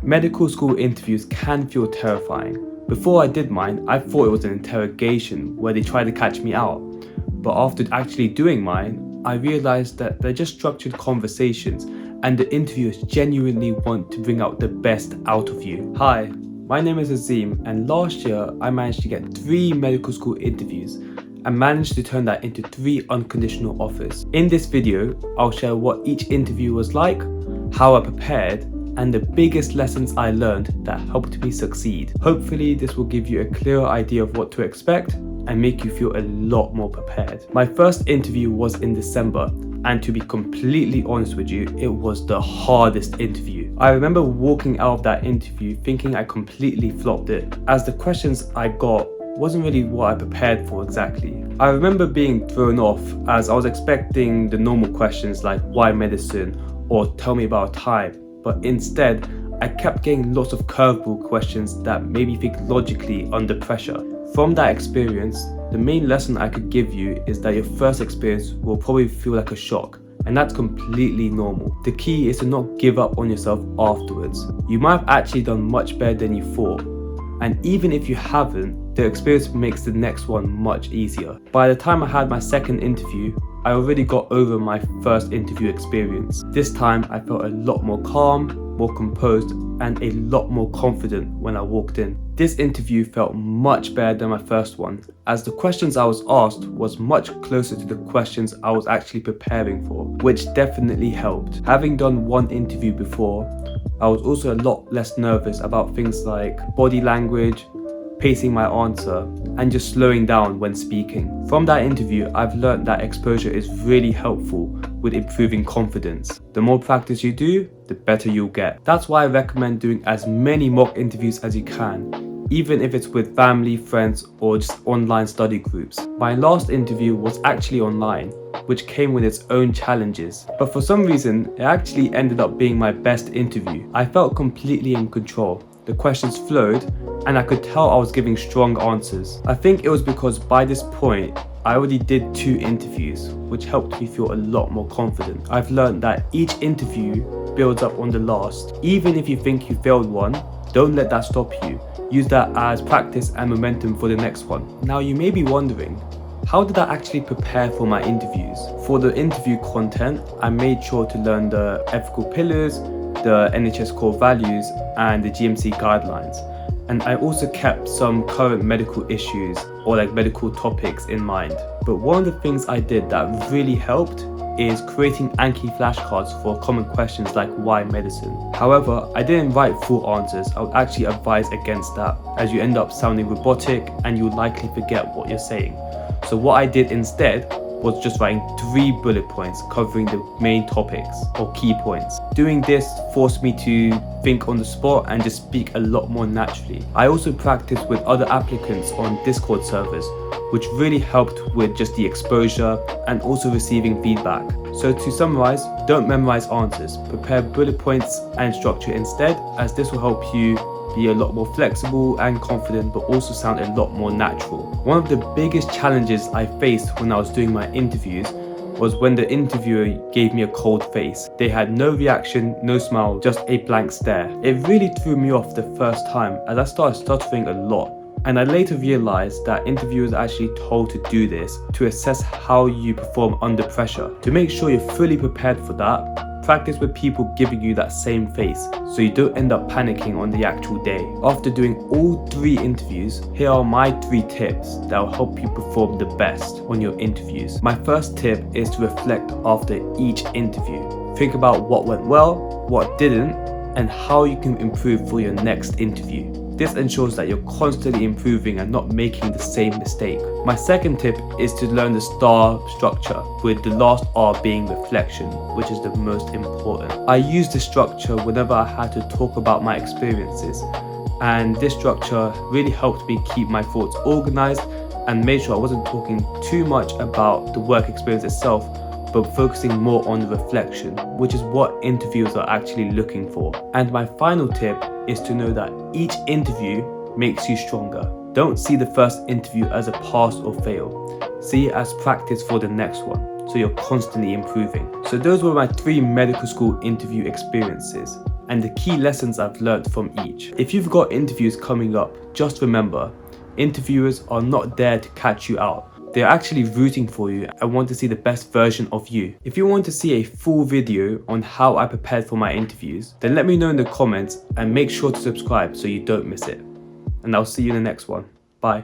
Medical school interviews can feel terrifying. Before I did mine, I thought it was an interrogation where they tried to catch me out. But after actually doing mine, I realized that they're just structured conversations and the interviewers genuinely want to bring out the best out of you. Hi, my name is Azim, and last year I managed to get 3 medical school interviews and managed to turn that into 3 unconditional offers. In this video, I'll share what each interview was like, how I prepared, and the biggest lessons I learned that helped me succeed. Hopefully this will give you a clearer idea of what to expect and make you feel a lot more prepared. My first interview was in December, and to be completely honest with you, it was the hardest interview. I remember walking out of that interview thinking I completely flopped it, as the questions I got wasn't really what I prepared for exactly. I remember being thrown off as I was expecting the normal questions like why medicine or tell me about a time, but instead I kept getting lots of curveball questions that made me think logically under pressure. From that experience, the main lesson I could give you is that your first experience will probably feel like a shock, and that's completely normal. The key is to not give up on yourself afterwards. You might have actually done much better than you thought, and even if you haven't, the experience makes the next one much easier. By the time I had my second interview, I already got over my first interview experience. This time I felt a lot more calm, more composed, and a lot more confident when I walked in. This interview felt much better than my first one, as the questions I was asked was much closer to the questions I was actually preparing for, which definitely helped. Having done one interview before, I was also a lot less nervous about things like body language, pacing my answer, and just slowing down when speaking. From that interview, I've learned that exposure is really helpful with improving confidence. The more practice you do, the better you'll get. That's why I recommend doing as many mock interviews as you can, even if it's with family, friends, or just online study groups. My last interview was actually online, which came with its own challenges, but for some reason, it actually ended up being my best interview. I felt completely in control. The questions flowed, and I could tell I was giving strong answers. I think it was because by this point, I already did 2 interviews, which helped me feel a lot more confident. I've learned that each interview builds up on the last. Even if you think you failed one, don't let that stop you. Use that as practice and momentum for the next one. Now you may be wondering, how did I actually prepare for my interviews? For the interview content, I made sure to learn the ethical pillars, the NHS core values, and the GMC guidelines. And I also kept some current medical issues or medical topics in mind. But one of the things I did that really helped is creating Anki flashcards for common questions like why medicine. However, I didn't write full answers. I would actually advise against that, as you end up sounding robotic and you'll likely forget what you're saying. So what I did instead was just writing 3 bullet points covering the main topics or key points. Doing this forced me to think on the spot and just speak a lot more naturally. I also practiced with other applicants on Discord servers, which really helped with just the exposure and also receiving feedback. So to summarize, don't memorize answers, prepare bullet points and structure instead, as this will help you be a lot more flexible and confident, but also sound a lot more natural. One of the biggest challenges I faced when I was doing my interviews was when the interviewer gave me a cold face. They had no reaction, no smile, just a blank stare. It really threw me off the first time, as I started stuttering a lot. And I later realized that interviewers are actually told to do this to assess how you perform under pressure. To make sure you're fully prepared for that, practice with people giving you that same face, so you don't end up panicking on the actual day. After doing all 3 interviews, here are my 3 tips that will help you perform the best on your interviews. My first tip is to reflect after each interview. Think about what went well, what didn't, and how you can improve for your next interview. This ensures that you're constantly improving and not making the same mistake. My second tip is to learn the STARR structure, with the last R being reflection, which is the most important. I used this structure whenever I had to talk about my experiences, and this structure really helped me keep my thoughts organized and made sure I wasn't talking too much about the work experience itself, but focusing more on the reflection, which is what interviewers are actually looking for. And my final tip is to know that each interview makes you stronger. Don't see the first interview as a pass or fail. See it as practice for the next one, so you're constantly improving. So those were my 3 medical school interview experiences. and the key lessons I've learned from each. If you've got interviews coming up, just remember, interviewers are not there to catch you out. They're actually rooting for you and want to see the best version of you. If you want to see a full video on how I prepared for my interviews, then let me know in the comments and make sure to subscribe so you don't miss it. And I'll see you in the next one.